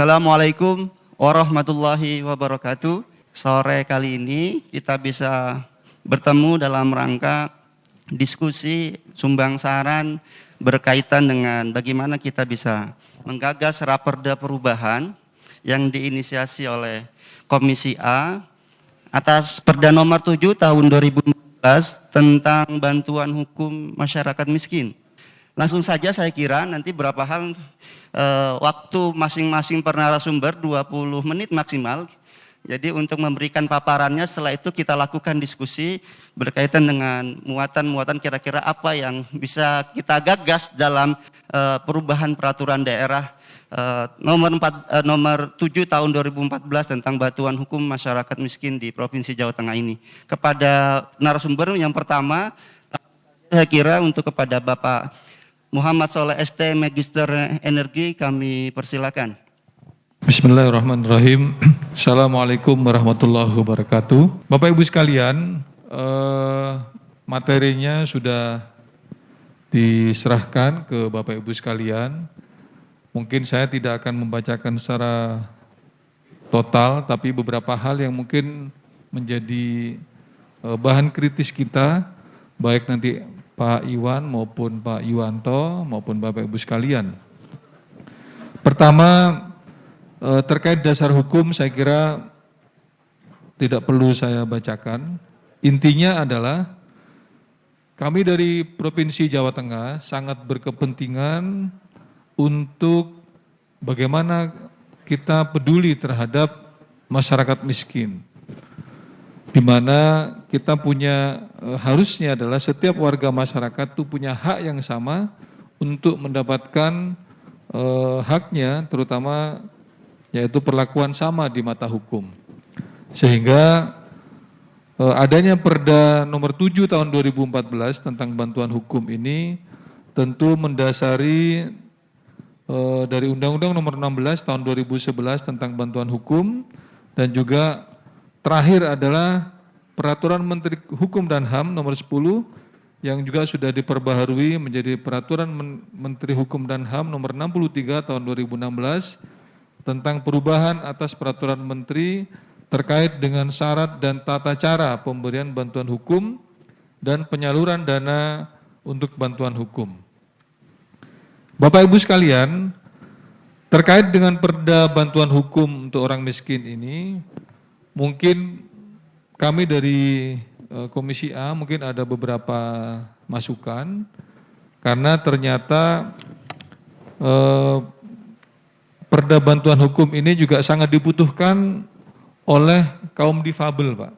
Assalamualaikum warahmatullahi wabarakatuh. Sore kali ini kita bisa bertemu dalam rangka diskusi sumbang saran berkaitan dengan bagaimana kita bisa menggagas raperda perubahan yang diinisiasi oleh Komisi A atas Perda nomor 7 tahun 2014 tentang bantuan hukum masyarakat miskin. Langsung saja saya kira nanti berapa hal waktu masing-masing per narasumber 20 menit maksimal. Jadi untuk memberikan paparannya setelah itu kita lakukan diskusi berkaitan dengan muatan-muatan kira-kira apa yang bisa kita gagas dalam perubahan peraturan daerah nomor 7 tahun 2014 tentang bantuan hukum masyarakat miskin di Provinsi Jawa Tengah ini. Kepada narasumber yang pertama, saya kira untuk kepada Bapak Muhammad Soleh ST, Magister Energi, kami persilakan. Bismillahirrahmanirrahim. Assalamualaikum warahmatullahi wabarakatuh. Bapak Ibu sekalian, materinya sudah diserahkan ke Bapak Ibu sekalian. Mungkin saya tidak akan membacakan secara total, tapi beberapa hal yang mungkin menjadi bahan kritis kita, baik nanti Pak Iwan maupun Pak Yuwanto maupun Bapak Ibu sekalian. Pertama, terkait dasar hukum saya kira tidak perlu saya bacakan. Intinya adalah kami dari Provinsi Jawa Tengah sangat berkepentingan untuk bagaimana kita peduli terhadap masyarakat miskin. Di mana kita punya harusnya adalah setiap warga masyarakat itu punya hak yang sama untuk mendapatkan haknya, terutama yaitu perlakuan sama di mata hukum. Sehingga adanya Perda nomor 7 tahun 2014 tentang bantuan hukum ini tentu mendasari dari Undang-Undang nomor 16 tahun 2011 tentang bantuan hukum, dan juga terakhir adalah Peraturan Menteri Hukum dan HAM nomor 10 yang juga sudah diperbaharui menjadi Peraturan Menteri Hukum dan HAM nomor 63 tahun 2016 tentang perubahan atas peraturan menteri terkait dengan syarat dan tata cara pemberian bantuan hukum dan penyaluran dana untuk bantuan hukum. Bapak Ibu sekalian, terkait dengan Perda bantuan hukum untuk orang miskin ini, mungkin kami dari Komisi A mungkin ada beberapa masukan, karena ternyata Perda bantuan hukum ini juga sangat dibutuhkan oleh kaum difabel, Pak.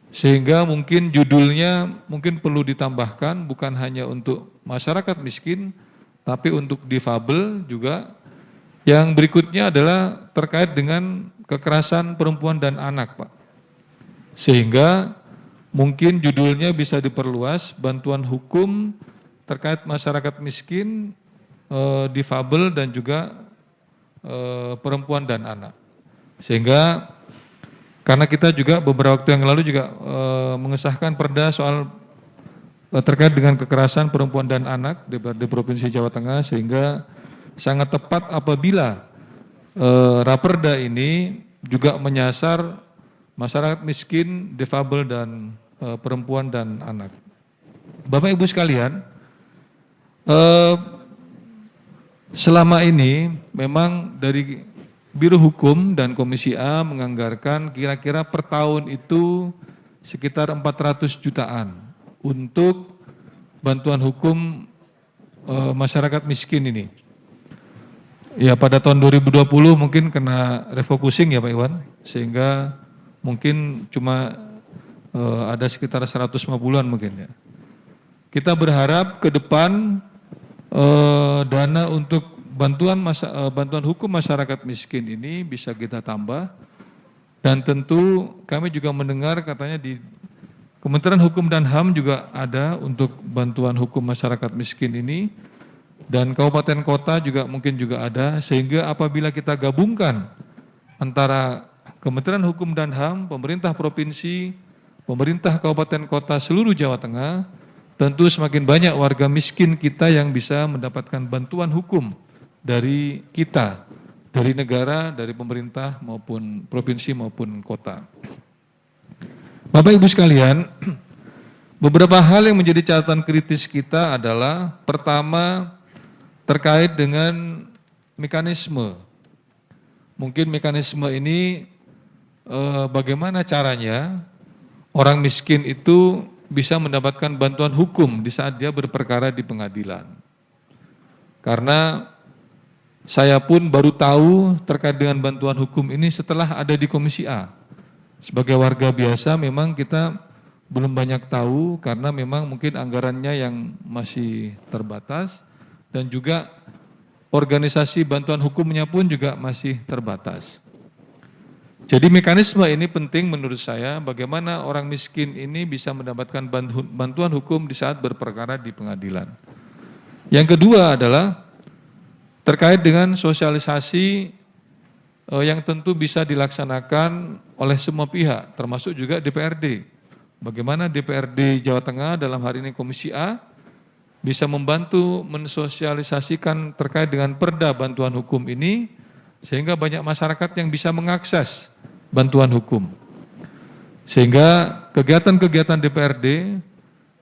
Sehingga mungkin judulnya mungkin perlu ditambahkan bukan hanya untuk masyarakat miskin, tapi untuk difabel juga. Yang berikutnya adalah terkait dengan kekerasan perempuan dan anak, Pak. Sehingga mungkin judulnya bisa diperluas, bantuan hukum terkait masyarakat miskin, difabel dan juga perempuan dan anak. Sehingga karena kita juga beberapa waktu yang lalu juga mengesahkan perda soal terkait dengan kekerasan perempuan dan anak di Provinsi Jawa Tengah, sehingga sangat tepat apabila raperda ini juga menyasar masyarakat miskin, difabel dan perempuan dan anak. Bapak Ibu sekalian, selama ini memang dari Biro Hukum dan Komisi A menganggarkan kira-kira per tahun itu sekitar 400 jutaan untuk bantuan hukum masyarakat miskin ini. Ya, pada tahun 2020 mungkin kena refocusing ya Pak Iwan, sehingga mungkin cuma ada sekitar 150-an mungkin ya. Kita berharap ke depan dana untuk bantuan hukum masyarakat miskin ini bisa kita tambah, dan tentu kami juga mendengar katanya di Kementerian Hukum dan HAM juga ada untuk bantuan hukum masyarakat miskin ini, dan kabupaten kota juga mungkin juga ada, sehingga apabila kita gabungkan antara Kementerian Hukum dan HAM, pemerintah provinsi, pemerintah kabupaten kota seluruh Jawa Tengah, tentu semakin banyak warga miskin kita yang bisa mendapatkan bantuan hukum dari kita. dari negara, dari pemerintah maupun provinsi maupun kota. Bapak Ibu sekalian, beberapa hal yang menjadi catatan kritis kita adalah pertama terkait dengan mekanisme. Mungkin mekanisme ini bagaimana caranya orang miskin itu bisa mendapatkan bantuan hukum di saat dia berperkara di pengadilan. Karena saya pun baru tahu terkait dengan bantuan hukum ini setelah ada di Komisi A. Sebagai warga biasa memang kita belum banyak tahu karena memang mungkin anggarannya yang masih terbatas dan juga organisasi bantuan hukumnya pun juga masih terbatas. Jadi mekanisme ini penting menurut saya bagaimana orang miskin ini bisa mendapatkan bantuan hukum di saat berperkara di pengadilan. Yang kedua adalah terkait dengan sosialisasi yang tentu bisa dilaksanakan oleh semua pihak, termasuk juga DPRD. Bagaimana DPRD Jawa Tengah dalam hari ini Komisi A bisa membantu mensosialisasikan terkait dengan perda bantuan hukum ini sehingga banyak masyarakat yang bisa mengakses bantuan hukum. Sehingga kegiatan-kegiatan DPRD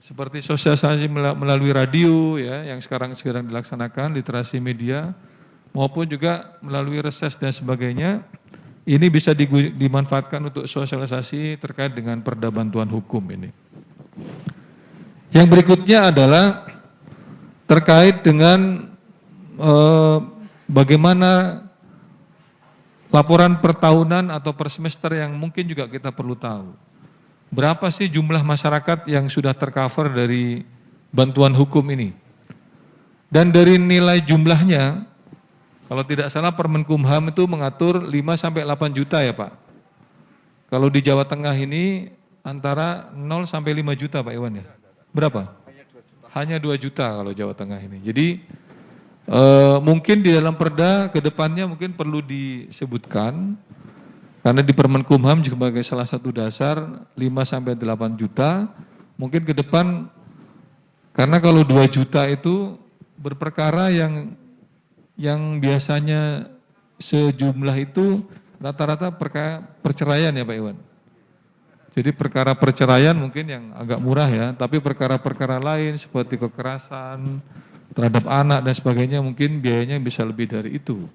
seperti sosialisasi melalui radio ya yang sekarang dilaksanakan, literasi media maupun juga melalui reses dan sebagainya, ini bisa dimanfaatkan untuk sosialisasi terkait dengan perda bantuan hukum ini. Yang berikutnya adalah terkait dengan bagaimana laporan per tahunan atau per semester yang mungkin juga kita perlu tahu. Berapa sih jumlah masyarakat yang sudah tercover dari bantuan hukum ini? Dan dari nilai jumlahnya, kalau tidak salah Permenkumham itu mengatur 5-8 juta ya Pak. Kalau di Jawa Tengah ini antara 0 sampai 5 juta Pak Iwan ya? Berapa? Hanya 2 juta kalau Jawa Tengah ini. Jadi mungkin di dalam perda ke depannya mungkin perlu disebutkan karena di Permenkumham sebagai salah satu dasar 5-8 juta, mungkin ke depan karena kalau 2 juta itu berperkara yang biasanya sejumlah itu rata-rata perceraian ya Pak Iwan. Jadi perkara perceraian mungkin yang agak murah ya, tapi perkara-perkara lain seperti kekerasan terhadap anak dan sebagainya mungkin biayanya bisa lebih dari itu.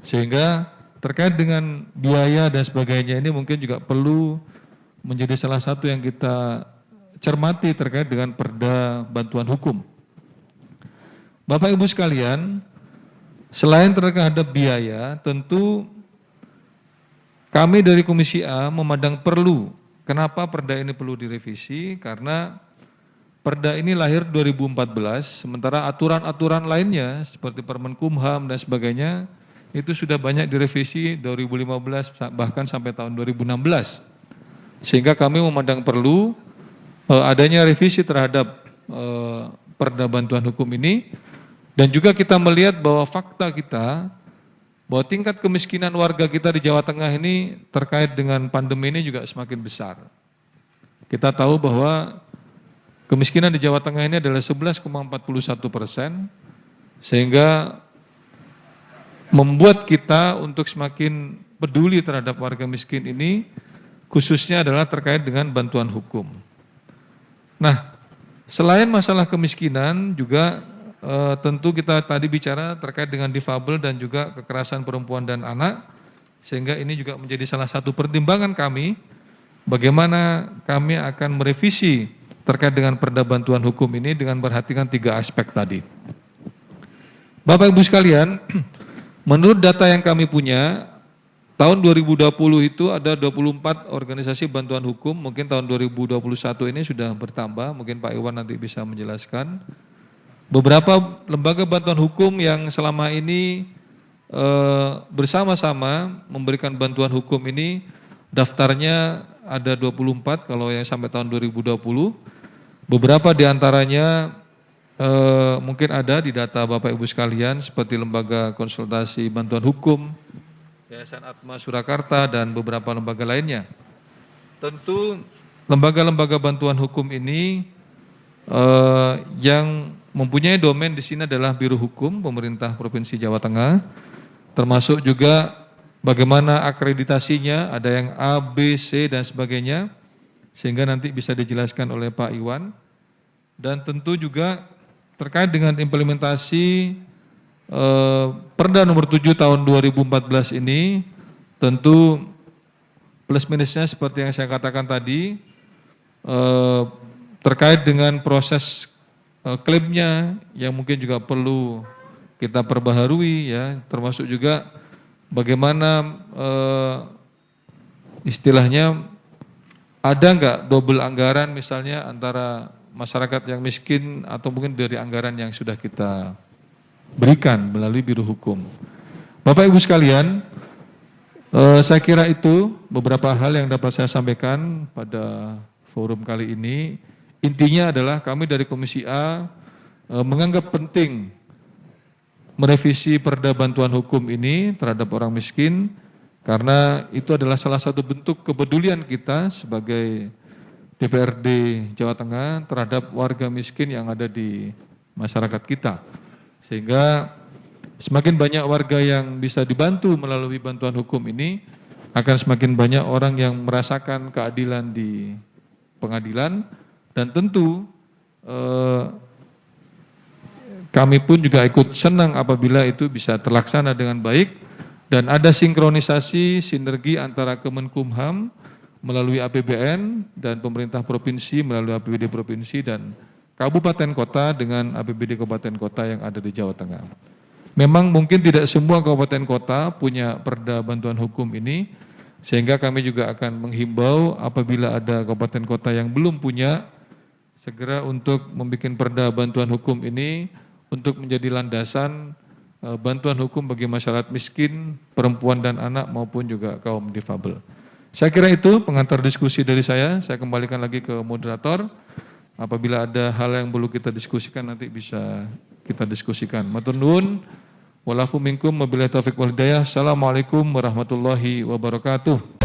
Sehingga terkait dengan biaya dan sebagainya ini mungkin juga perlu menjadi salah satu yang kita cermati terkait dengan perda bantuan hukum. Bapak Ibu sekalian, selain terhadap biaya, tentu kami dari Komisi A memandang perlu. Kenapa perda ini perlu direvisi? Karena perda ini lahir 2014, sementara aturan-aturan lainnya seperti Permenkumham dan sebagainya itu sudah banyak direvisi 2015 bahkan sampai tahun 2016. Sehingga kami memandang perlu adanya revisi terhadap perda bantuan hukum ini dan juga kita melihat bahwa fakta kita bahwa tingkat kemiskinan warga kita di Jawa Tengah ini terkait dengan pandemi ini juga semakin besar. Kita tahu bahwa kemiskinan di Jawa Tengah ini adalah 11,41%, sehingga membuat kita untuk semakin peduli terhadap warga miskin ini, khususnya adalah terkait dengan bantuan hukum. Nah, selain masalah kemiskinan juga tentu kita tadi bicara terkait dengan difabel dan juga kekerasan perempuan dan anak, sehingga ini juga menjadi salah satu pertimbangan kami bagaimana kami akan merevisi terkait dengan perda bantuan hukum ini dengan perhatikan 3 aspek tadi. Bapak Ibu sekalian, menurut data yang kami punya, tahun 2020 itu ada 24 organisasi bantuan hukum, mungkin tahun 2021 ini sudah bertambah, mungkin Pak Iwan nanti bisa menjelaskan. Beberapa lembaga bantuan hukum yang selama ini bersama-sama memberikan bantuan hukum ini, daftarnya ada 24 kalau yang sampai tahun 2020. Beberapa diantaranya mungkin ada di data Bapak Ibu sekalian seperti Lembaga Konsultasi Bantuan Hukum, Yayasan Atma Surakarta dan beberapa lembaga lainnya. Tentu lembaga-lembaga bantuan hukum ini yang mempunyai domain di sini adalah Biro Hukum Pemerintah Provinsi Jawa Tengah termasuk juga bagaimana akreditasinya, ada yang A, B, C, dan sebagainya, sehingga nanti bisa dijelaskan oleh Pak Iwan. Dan tentu juga terkait dengan implementasi Perda nomor 7 tahun 2014 ini, tentu plus minusnya seperti yang saya katakan tadi, terkait dengan proses klaimnya yang mungkin juga perlu kita perbaharui ya, termasuk juga bagaimana istilahnya ada nggak double anggaran misalnya antara masyarakat yang miskin atau mungkin dari anggaran yang sudah kita berikan melalui Biro Hukum. Bapak Ibu sekalian, saya kira itu beberapa hal yang dapat saya sampaikan pada forum kali ini. Intinya adalah kami dari Komisi A menganggap penting merevisi Perda Bantuan Hukum ini terhadap orang miskin, karena itu adalah salah satu bentuk kepedulian kita sebagai DPRD Jawa Tengah terhadap warga miskin yang ada di masyarakat kita. Sehingga semakin banyak warga yang bisa dibantu melalui bantuan hukum ini, akan semakin banyak orang yang merasakan keadilan di pengadilan, dan tentu kami pun juga ikut senang apabila itu bisa terlaksana dengan baik dan ada sinkronisasi sinergi antara Kemenkumham melalui APBN dan pemerintah provinsi melalui APBD provinsi dan kabupaten kota dengan APBD kabupaten kota yang ada di Jawa Tengah. Memang mungkin tidak semua kabupaten kota punya perda bantuan hukum ini, sehingga kami juga akan menghimbau apabila ada kabupaten kota yang belum punya, segera untuk membuat perda bantuan hukum ini untuk menjadi landasan bantuan hukum bagi masyarakat miskin, perempuan dan anak maupun juga kaum difabel. Saya kira itu pengantar diskusi dari saya kembalikan lagi ke moderator. Apabila ada hal yang perlu kita diskusikan nanti bisa kita diskusikan. Matur nuwun, walafu minkum wabillahi taufiq wal hidayah. Assalamualaikum warahmatullahi wabarakatuh.